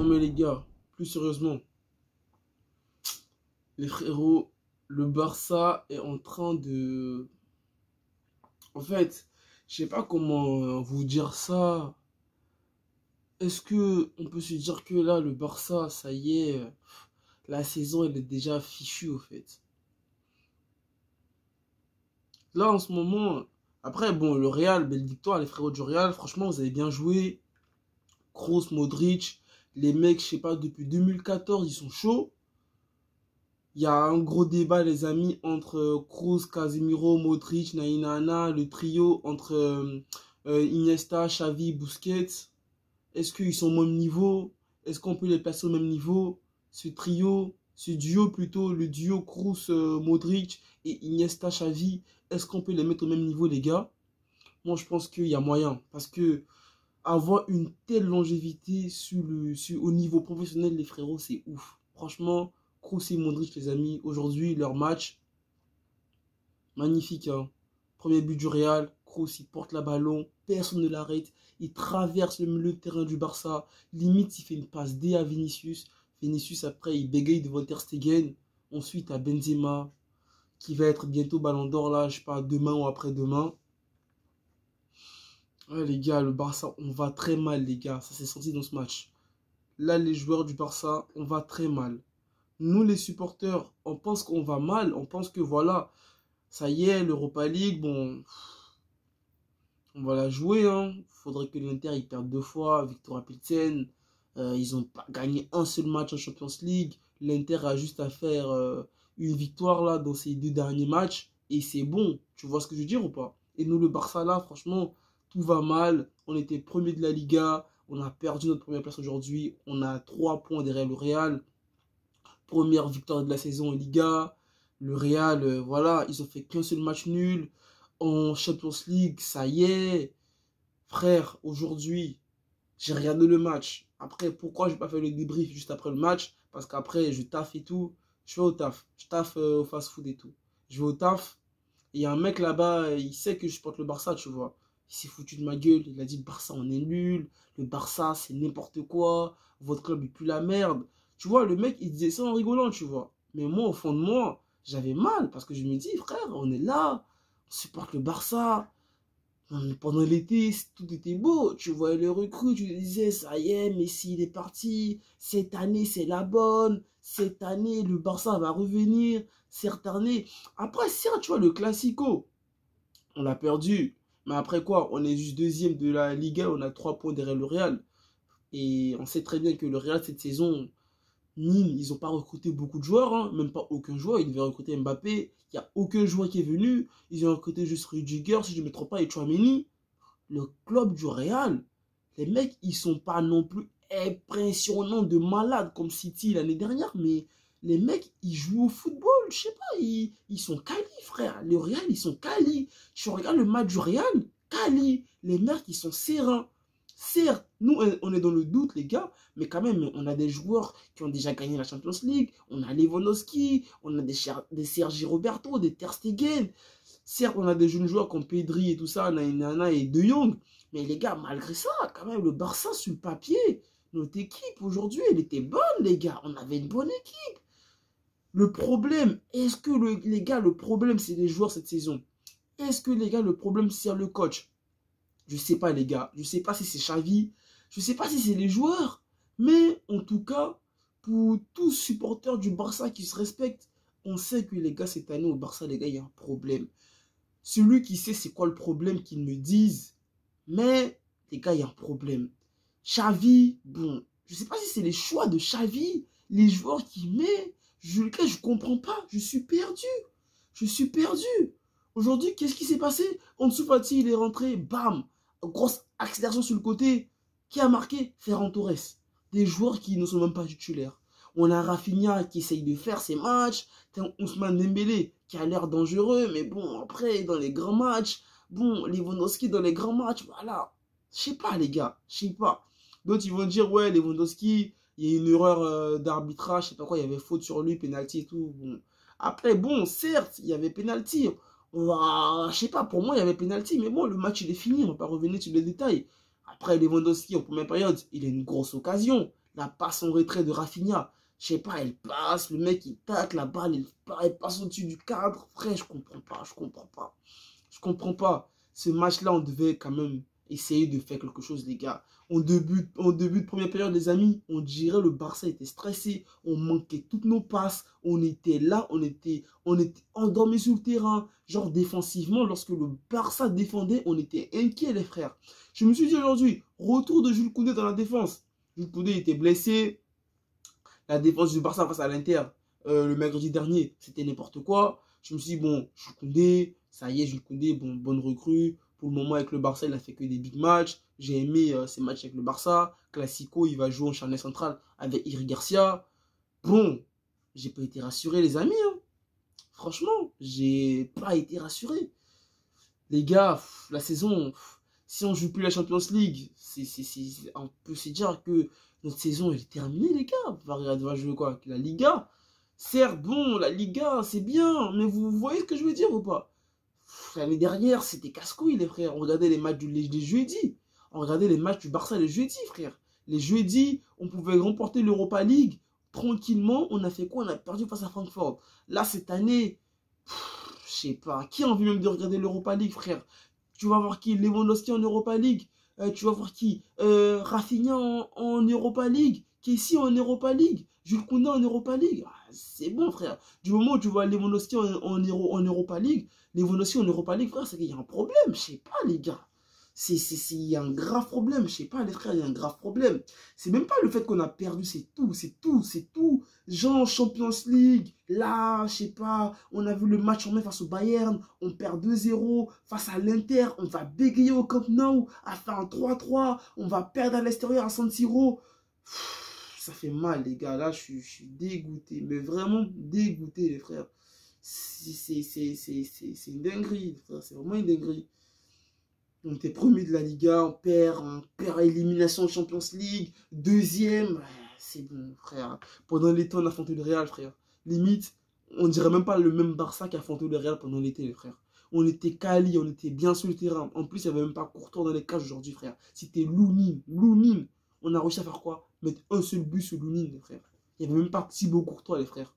Non mais les gars, plus sérieusement, les frérots, le Barça est en train de... En fait, je sais pas comment vous dire ça. Est-ce que on peut se dire que là, le Barça, ça y est, la saison, elle est déjà fichue, au fait. Là, en ce moment, après, bon, le Real, belle victoire, les frérots du Real, franchement, vous avez bien joué. Kroos, Modric, les mecs, je sais pas, depuis 2014, ils sont chauds. Il y a un gros débat, les amis, entre Kroos, Casemiro, Modric, Nainana, le trio entre Iniesta, Xavi, Busquets. Est-ce qu'ils sont au même niveau? Est-ce qu'on peut les placer au même niveau? Ce trio, ce duo plutôt, le duo Kroos, Modric et Iniesta, Xavi, est-ce qu'on peut les mettre au même niveau, les gars? Moi, je pense qu'il y a moyen. Parce que avoir une telle longévité au niveau professionnel, les frérots, c'est ouf. Franchement, Kroos et Modric, les amis, aujourd'hui, leur match, magnifique. Hein. Premier but du Real, Kroos, il porte la ballon, personne ne l'arrête. Il traverse le milieu de terrain du Barça. Limite, il fait une passe D à Vinicius. Vinicius, après, il bégaye devant Ter Stegen. Ensuite, à Benzema, qui va être bientôt Ballon d'Or, là, je sais pas, demain ou après-demain. Ouais, les gars, le Barça, on va très mal, les gars. Ça s'est senti dans ce match. Là, les joueurs du Barça, on va très mal. Nous, les supporters, on pense qu'on va mal. On pense que voilà, ça y est, l'Europa League, bon, on va la jouer. Hein. Faudrait que l'Inter, ils perdent 2 fois. Victoria Pilsen, ils n'ont pas gagné un seul match en Champions League. L'Inter a juste à faire une victoire là dans ces 2 derniers matchs. Et c'est bon. Tu vois ce que je veux dire ou pas? Et nous, le Barça, là, franchement, tout va mal. On était premier de la Liga. On a perdu notre première place aujourd'hui. On a 3 points derrière le Real. Première victoire de la saison en Liga. Le Real, voilà, ils ont fait qu'un seul match nul. En Champions League, ça y est. Frère, aujourd'hui, j'ai regardé le match. Après, pourquoi je n'ai pas fait le débrief juste après le match? Parce qu'après, je taffe et tout. Je vais au taf. Je taffe au fast-food et tout. Je vais au taf. Et il y a un mec là-bas, il sait que je supporte le Barça, tu vois. Il s'est foutu de ma gueule. Il a dit, le Barça, on est nul. Le Barça, c'est n'importe quoi. Votre club est plus la merde. Tu vois, le mec, il disait ça en rigolant, tu vois. Mais moi, au fond de moi, j'avais mal. Parce que je me dis, frère, on est là. On supporte le Barça. Pendant l'été, tout était beau. Tu voyais les recrues, tu te disais, ça y est, Messi, il est parti. Cette année, c'est la bonne. Cette année, le Barça va revenir. Cette année. Après, certes, tu vois, le Classico, on l'a perdu. Mais après quoi, on est juste deuxième de la Liga, on a 3 points derrière le Real. Et on sait très bien que le Real, cette saison, Nîmes, ils n'ont pas recruté beaucoup de joueurs, hein, même pas aucun joueur. Ils devaient recruter Mbappé, il n'y a aucun joueur qui est venu. Ils ont recruté juste Rudiger, si je ne me trompe pas, et Tchouaméni. Le club du Real, les mecs, ils sont pas non plus impressionnants de malades comme City l'année dernière, mais les mecs, ils jouent au football, je sais pas, ils sont quali, frère. Le Real, ils sont quali. Tu regardes le match du Real, quali. Les mecs, ils sont sereins. Certes, nous, on est dans le doute, les gars, mais quand même, on a des joueurs qui ont déjà gagné la Champions League. On a Lewandowski, on a des Sergi Roberto, des Ter Stegen. Certes, on a des jeunes joueurs comme Pedri et tout ça, Nana et De Jong. Mais les gars, malgré ça, quand même, le Barça, sur le papier, notre équipe, aujourd'hui, elle était bonne, les gars. On avait une bonne équipe. Le problème, est-ce que les gars, le problème, c'est les joueurs cette saison? Est-ce que les gars, le problème, c'est le coach? Je sais pas, les gars. Je sais pas si c'est Xavi. Je sais pas si c'est les joueurs. Mais en tout cas, pour tous supporters du Barça qui se respectent, on sait que les gars, cette année au Barça, les gars, il y a un problème. Celui qui sait c'est quoi le problème, qu'il me dise. Mais, les gars, il y a un problème. Xavi, bon, je sais pas si c'est les choix de Xavi, les joueurs qu'il met. Je comprends pas. Je suis perdu. Je suis perdu. Aujourd'hui, qu'est-ce qui s'est passé? Ansu Fati, il est rentré, bam, grosse accélération sur le côté. Qui a marqué? Ferran Torres. Des joueurs qui ne sont même pas titulaires. On a Rafinha qui essaye de faire ses matchs. Ousmane Dembélé qui a l'air dangereux, mais bon, après, dans les grands matchs, bon, Lewandowski dans les grands matchs, voilà. Je sais pas, les gars, je sais pas. D'autres, ils vont dire, ouais, Lewandowski, il y a une erreur d'arbitrage, je sais pas quoi, il y avait faute sur lui, penalty et tout. Bon. Après, bon, certes, il y avait penalty. Je sais pas, pour moi, il y avait penalty, mais bon, le match, il est fini, on va pas revenir sur les détails. Après, Lewandowski, en première période, il a une grosse occasion. La passe en retrait de Rafinha. Je sais pas, elle passe, le mec il tacle, la balle, elle passe au-dessus du cadre. Frère, je comprends pas, je comprends pas. Je comprends pas. Ce match-là, on devait quand même essayer de faire quelque chose, les gars. En début de première période, les amis, on dirait le Barça était stressé. On manquait toutes nos passes. On était là, on était endormis sur le terrain. Genre défensivement, lorsque le Barça défendait, on était inquiets, les frères. Je me suis dit aujourd'hui, retour de Jules Koundé dans la défense. Jules Koundé était blessé. La défense du Barça face à l'Inter, le mercredi dernier, c'était n'importe quoi. Je me suis dit, bon, Jules Koundé, ça y est, Jules Koundé, bon, bonne recrue. Pour le moment, avec le Barça, il a fait que des big matchs. J'ai aimé ces matchs avec le Barça. Classico, il va jouer en charnière centrale avec Iri Garcia. Bon, j'ai pas été rassuré, les amis. Hein. Franchement, j'ai pas été rassuré. Les gars, la saison, si on joue plus la Champions League, on peut se dire que notre saison elle est terminée, les gars. On va jouer quoi? La Liga. Certes, bon, la Liga, c'est bien, mais vous voyez ce que je veux dire ou pas? L'année dernière, c'était casse-couille, les frères. On regardait les matchs des jeudis. On regardait les matchs du Barça les jeudis, frère. Les jeudis, on pouvait remporter l'Europa League tranquillement. On a fait quoi? On a perdu face à Francfort. Là, cette année, je sais pas. Qui a envie même de regarder l'Europa League, frère? Tu vas voir qui? Lewandowski en Europa League. Tu vas voir qui? Rafinha en Europa League. Kessie en Europa League. Jules Koundé en Europa League. Ah, c'est bon, frère. Du moment où tu vois Lewandowski en Europa League, Lewandowski en Europa League, frère, c'est qu'il y a un problème. Je sais pas, les gars. Il y a un grave problème. Je sais pas, les frères, il y a un grave problème. C'est même pas le fait qu'on a perdu, c'est tout. C'est tout, c'est tout. Genre Champions League, là, je sais pas, on a vu le match en mai face au Bayern, on perd 2-0, face à l'Inter, on va bégayer au Camp Nou, à faire un 3-3, on va perdre à l'extérieur à San Siro. Ça fait mal, les gars, là, je suis dégoûté, mais vraiment dégoûté, les frères. C'est une dinguerie, les frères, c'est vraiment une dinguerie. On était premier de la Liga, on perd élimination de Champions League, deuxième. C'est bon, frère. Pendant l'été, on a affronté le Real, frère. Limite, on dirait même pas le même Barça qui a affronté le Real pendant l'été, les frères. On était quali, on était bien sur le terrain. En plus, il n'y avait même pas Courtois dans les cages aujourd'hui, frère. C'était Lounine. Lounine. On a réussi à faire quoi? Mettre un seul but sur Lounine, les frères. Il n'y avait même pas Thibaut Courtois, les frères.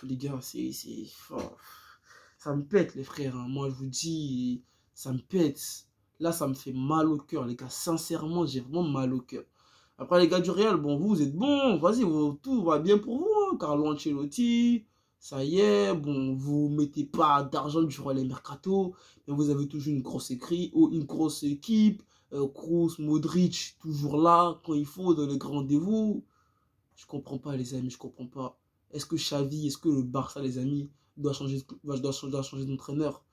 Les gars, c'est fort. Ça me pète, les frères. Hein. Moi, je vous dis, ça me pète. Là, ça me fait mal au cœur, les gars. Sincèrement, j'ai vraiment mal au cœur. Après, les gars du Real, bon, vous êtes bons. Vas-y, tout va bien pour vous. Hein. Carlo Ancelotti, ça y est. Bon, vous mettez pas d'argent durant les mercatos. Mais vous avez toujours une grosse équipe. Kroos, Modric, toujours là, quand il faut, dans les grands rendez-vous. Je comprends pas, les amis, je comprends pas. Est-ce que Xavi, est-ce que le Barça, les amis, doit changer d'entraîneur?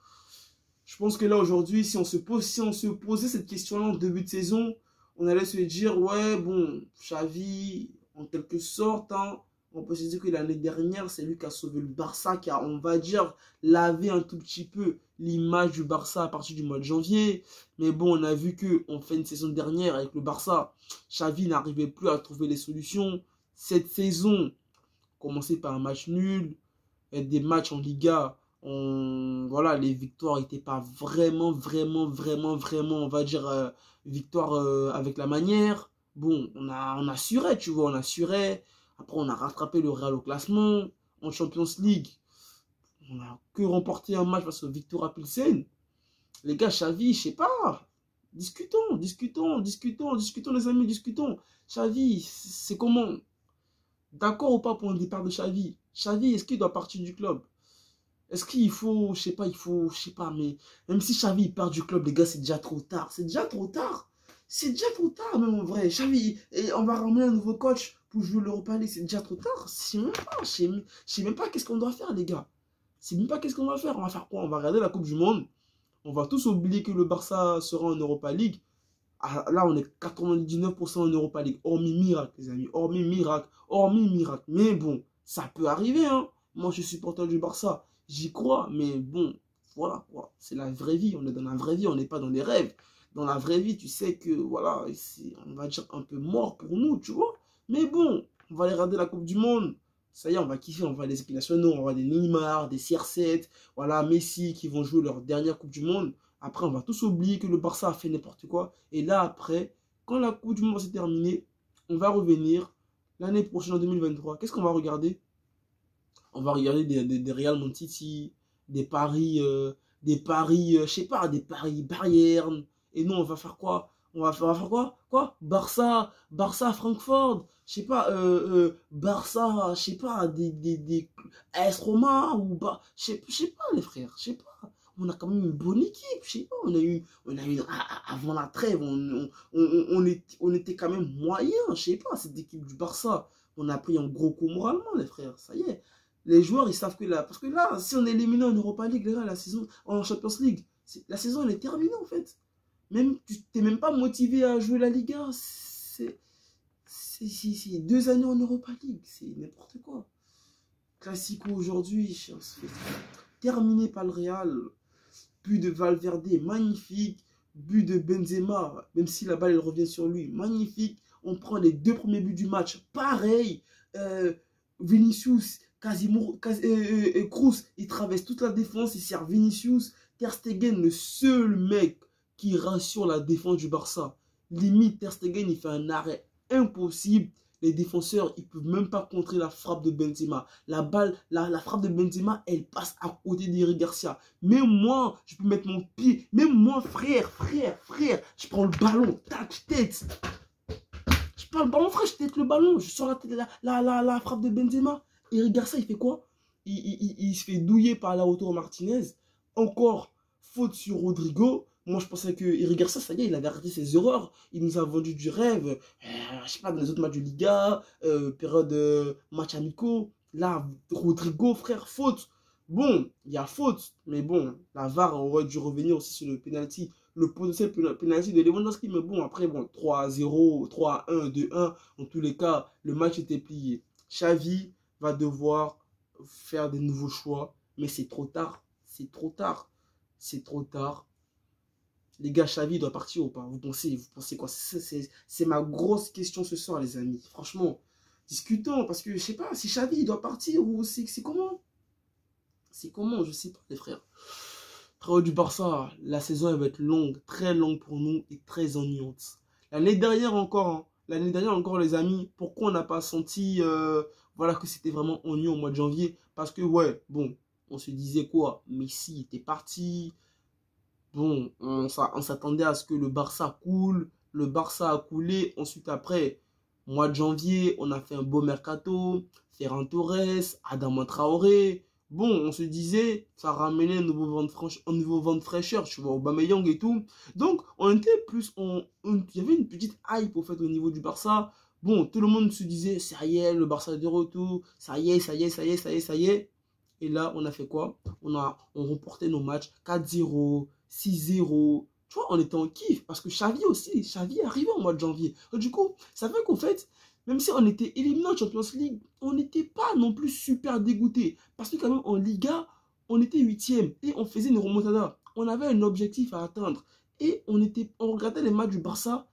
Je pense que là, aujourd'hui, si on se posait cette question-là en début de saison, on allait se dire, ouais, bon, Xavi, en quelque sorte, hein, on peut se dire que l'année dernière, c'est lui qui a sauvé le Barça, qui a, on va dire, lavé un tout petit peu l'image du Barça à partir du mois de janvier. Mais bon, on a vu qu'en fin de saison dernière, avec le Barça, Xavi n'arrivait plus à trouver les solutions. Cette saison, commencer par un match nul, des matchs en Liga, voilà, les victoires n'étaient pas vraiment, on va dire, victoire avec la manière. Bon, on assurait, tu vois, on assurait. Après, on a rattrapé le Real au classement. En Champions League, on n'a que remporté un match face au Victoria Pilsen. Les gars, Xavi, je sais pas. Discutons, les amis, discutons. Xavi, c'est comment? D'accord ou pas pour le départ de Xavi? Xavi, est-ce qu'il doit partir du club? Est-ce qu'il faut, je sais pas, mais même si Xavi part du club, les gars, c'est déjà trop tard. C'est déjà trop tard. C'est déjà trop tard, même en vrai. Xavi, et on va ramener un nouveau coach pour jouer l'Europa League, c'est déjà trop tard. Je sais même pas qu'est-ce qu'on doit faire, les gars. Je sais même pas qu'est-ce qu'on va faire. On va faire quoi? On va regarder la Coupe du Monde. On va tous oublier que le Barça sera en Europa League. Ah, là, on est 99% en Europa League. Hormis miracle, les amis. Hormis miracle. Mais bon, ça peut arriver, hein. Moi, je suis supporter du Barça. J'y crois, mais bon, voilà, quoi. C'est la vraie vie. On est dans la vraie vie, on n'est pas dans des rêves. Dans la vraie vie, tu sais que, voilà, on va dire un peu mort pour nous, tu vois. Mais bon, on va aller regarder la Coupe du Monde. Ça y est, on va kiffer, on va les équipes nationaux, on va des Neymar, des CR7, voilà, Messi qui vont jouer leur dernière Coupe du Monde. Après, on va tous oublier que le Barça a fait n'importe quoi. Et là, après, Quand la Coupe du Monde s'est terminée, on va revenir l'année prochaine en 2023. Qu'est-ce qu'on va regarder? On va regarder des Real Man City, des paris, je sais pas, des paris Bayern. Et nous, on va faire quoi? On va faire quoi? Quoi? Barça, Francfort. Je sais pas, Barça, je sais pas, des AS Roma ou je sais pas, les frères, je sais pas. On a quand même une bonne équipe, je sais pas, on a eu, avant la trêve, on était quand même moyen, je sais pas, cette équipe du Barça. On a pris un gros coup moralement, les frères, ça y est. Les joueurs, ils savent que là, parce que là, si on est éliminé en Europa League, les gars, la saison, en Champions League, la saison, elle est terminée, en fait. Même, tu t'es même pas motivé à jouer la Liga. C'est 2 années en Europa League. C'est n'importe quoi. Classico aujourd'hui, on se fait terminé par le Real. But de Valverde, magnifique. But de Benzema, même si la balle elle revient sur lui, magnifique. On prend les 2 premiers buts du match, pareil. Vinicius, Kroos, il traverse toute la défense, il sert Vinicius. Ter Stegen, le seul mec qui rassure la défense du Barça. Limite, Ter Stegen, il fait un arrêt impossible. Les défenseurs, ils ne peuvent même pas contrer la frappe de Benzema. La balle, la frappe de Benzema, elle passe à côté d'Eric Garcia. Même moi, je peux mettre mon pied. Même moi, frère, je prends le ballon, tac, tête. Je prends le ballon, frère, je tête le ballon. Je sors la frappe de Benzema. Eric Garcia, il fait quoi? Il se fait douiller par Lautaro Martinez. Encore faute sur Rodrigo. Moi, je pensais que Eric Garcia, ça y est, il avait arrêté ses erreurs. Il nous a vendu du rêve. Je sais pas, dans les autres matchs de Liga, période match amicaux. Là, Rodrigo, frère, faute. Bon, il y a faute. Mais bon, la VAR aurait dû revenir aussi sur le penalty. Le potentiel penalty de Lewandowski. Mais bon, après, bon, 3-0, 3-1, 2-1. En tous les cas, le match était plié. Xavi va devoir faire des nouveaux choix. Mais c'est trop tard. C'est trop tard. C'est trop tard. Les gars, Xavi doit partir ou pas? Vous pensez quoi? C'est ma grosse question ce soir, les amis. Franchement, discutons. Parce que je sais pas si Xavi doit partir ou c'est comment? C'est comment? Je sais pas, les frères. Très haut du Barça, la saison elle va être longue, très longue pour nous et très ennuyante. L'année dernière encore, hein, les amis, pourquoi on n'a pas senti voilà, que c'était vraiment ennuyant au mois de janvier? Parce que, ouais, bon, on se disait quoi? Messi était parti. Bon, on s'attendait à ce que le Barça coule. Le Barça a coulé. Ensuite, après, mois de janvier, on a fait un beau mercato. Ferran Torres, Adama Traoré. Bon, on se disait, ça ramenait un nouveau vent de fraîcheur, tu vois, Aubameyang et tout. Donc, on était plus, il y avait une petite hype, au fait, au niveau du Barça. Bon, tout le monde se disait, ça y est, le Barça est de retour. Ça y est, ça y est, ça y est, ça y est, ça y est. Et là, on a fait quoi? On remportait nos matchs 4-0, 6-0. Tu vois, on était en kiff. Parce que Xavi aussi, Xavi est arrivé au mois de janvier. Donc, du coup, ça fait qu'en fait, même si on était éliminé en Champions League, on n'était pas non plus super dégoûté. Parce que quand même, en Liga, on était 8e et on faisait une remontada. On avait un objectif à atteindre. Et on regardait les matchs du Barça,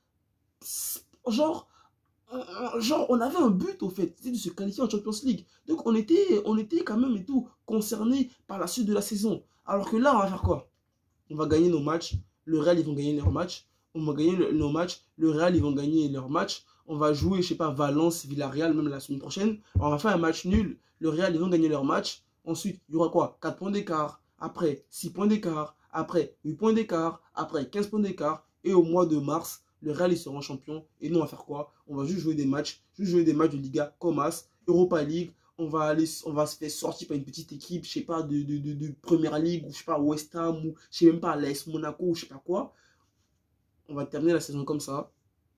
genre, on avait un but au fait, c'était de se qualifier en Champions League. Donc on était quand même et tout concerné par la suite de la saison. Alors que là, on va faire quoi? On va gagner nos matchs, le Real ils vont gagner leurs matchs, on va gagner nos matchs, le Real ils vont gagner leurs matchs, on va jouer, je sais pas, Valence, Villarreal même la semaine prochaine, on va faire un match nul, le Real ils vont gagner leurs matchs, ensuite il y aura quoi? 4 points d'écart, après 6 points d'écart, après 8 points d'écart, après 15 points d'écart, et au mois de mars, le Real, ils seront champions. Et nous, on va faire quoi? On va juste jouer des matchs de Liga, Comas, Europa League. On va se faire sortir par une petite équipe, je sais pas, de Première Ligue, ou je sais pas, West Ham, ou je sais même pas, l'AS Monaco, ou je sais pas quoi. On va terminer la saison comme ça.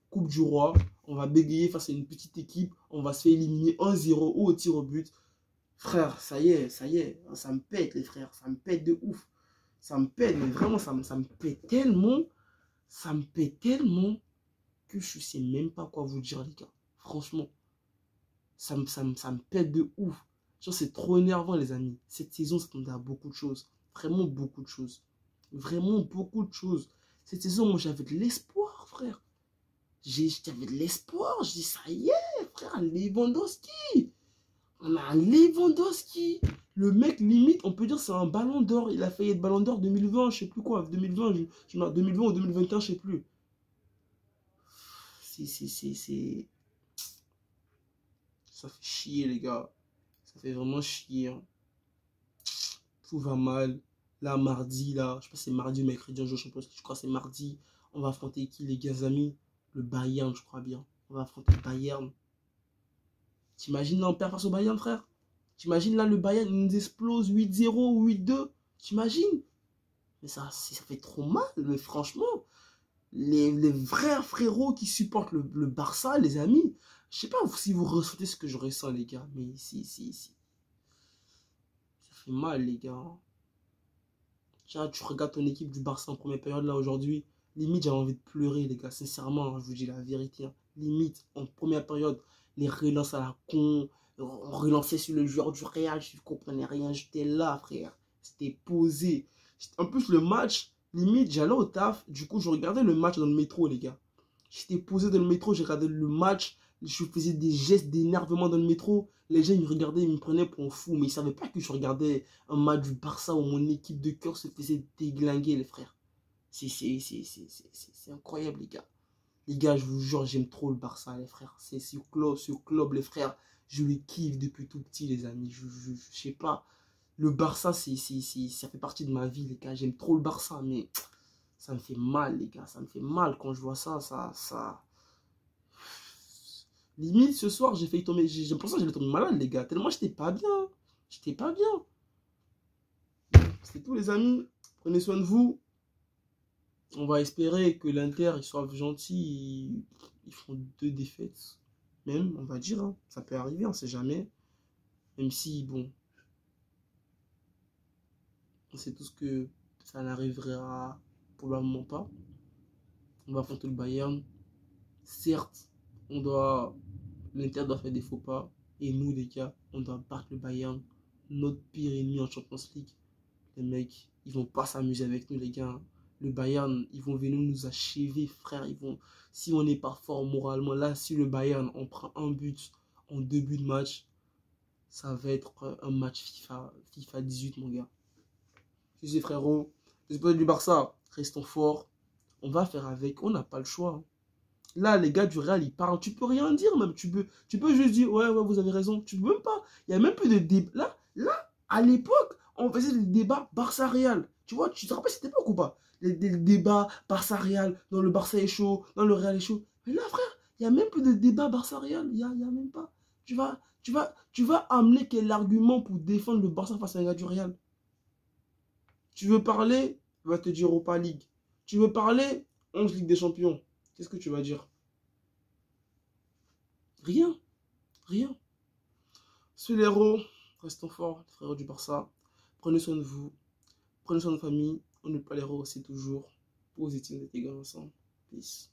Coupe du Roi. On va bégayer face à une petite équipe. On va se faire éliminer 1-0 ou au tir au but. Frère, ça y est. Ça me pète, les frères. Ça me pète de ouf. Ça me pète, mais vraiment, ça me pète tellement. Ça me pète tellement que je sais même pas quoi vous dire, les gars. Franchement, ça me pète de ouf. Genre, c'est trop énervant, les amis. Cette saison, ça s'attendait à beaucoup de choses. Vraiment beaucoup de choses. Vraiment beaucoup de choses. Cette saison, moi, j'avais de l'espoir, frère. J'avais de l'espoir. Je dis, ça y est, frère, Lewandowski. On a un Lewandowski. Le mec, limite, on peut dire c'est un ballon d'or. Il a failli être ballon d'or 2020, je sais plus quoi. 2020 ou 2021, je sais plus. Ça fait chier, les gars. Ça fait vraiment chier. Hein. Tout va mal. Là, mardi, là, je sais pas si c'est mardi ou mercredi, un jour, je crois que c'est mardi. On va affronter qui, les gars, amis? Le Bayern, je crois bien. On va affronter le Bayern. T'imagines là, on perd face au Bayern, frère? T'imagines là, le Bayern, il nous explose 8-0 ou 8-2? T'imagines? Mais ça fait trop mal, mais franchement. Les vrais frérots qui supportent le Barça, les amis. Je sais pas si vous ressentez ce que je ressens, les gars. Mais si. Ça fait mal, les gars. Tiens, tu regardes ton équipe du Barça en première période, là, aujourd'hui. Limite, j'avais envie de pleurer, les gars. Sincèrement, hein, je vous dis la vérité. Hein. Limite, en première période, les relances à la con. On relançait sur le joueur du Real. Je ne comprenais rien. J'étais là, frère. C'était posé. En plus, le match, limite, j'allais au taf. Du coup, je regardais le match dans le métro, les gars. J'étais posé dans le métro. J'ai regardé le match. Je faisais des gestes d'énervement dans le métro. Les gens, ils me regardaient, ils me prenaient pour un fou. Mais ils ne savaient pas que je regardais un match du Barça où mon équipe de cœur se faisait déglinguer, les frères. C'est incroyable, les gars. Les gars, je vous jure, j'aime trop le Barça, les frères. C'est ce club, les frères. Je le kiffe depuis tout petit, les amis. Je sais pas. Le Barça, ça fait partie de ma vie, les gars. J'aime trop le Barça, mais ça me fait mal, les gars. Ça me fait mal quand je vois ça. Limite, ce soir, j'ai failli tomber. J'ai l'impression que j'allais tomber malade, les gars. Tellement j'étais pas bien. J'étais pas bien. C'est tout, les amis. Prenez soin de vous. On va espérer que l'Inter, ils soient gentils. Ils font 2 défaites. Même, on va dire. Hein. Ça peut arriver, on sait jamais. Même si, bon, on sait tous que ça n'arrivera probablement pas. On va affronter le Bayern. Certes, l'Inter doit faire des faux pas. Et nous, les gars, on doit battre le Bayern. Notre pire ennemi en Champions League. Les mecs, ils vont pas s'amuser avec nous, les gars. Le Bayern, ils vont venir nous achever, frère. Si on n'est pas fort moralement, là, si le Bayern, on prend un but en 2 buts de match, ça va être un match FIFA 18, mon gars. Je sais, frérot, les supporters du Barça, restons forts. On va faire avec, on n'a pas le choix. Hein. Là, les gars du Real, ils parlent. Tu peux rien dire, même. Tu peux juste dire, ouais, vous avez raison. Tu peux même pas. Il n'y a même plus de débat. Là, à l'époque, on faisait des débats Barça-Real. Tu vois, tu te rappelles cette époque ou pas? Les débats Barça-Real, dans le Barça est chaud, dans le Real est chaud. Mais là, frère, il n'y a même plus de débat Barça-Real. Il n'y a même pas. Tu vas amener quel argument pour défendre le Barça face à un gars du Real? Tu veux parler, il va te dire Europa League. Tu veux parler, 11 Ligue des Champions. Qu'est-ce que tu vas dire? Rien. Rien. Soyez les héros. Restons forts, les frères du Barça. Prenez soin de vous. Prenez soin de votre famille. On n'est pas les héros, c'est toujours positif d'être égal ensemble. Peace.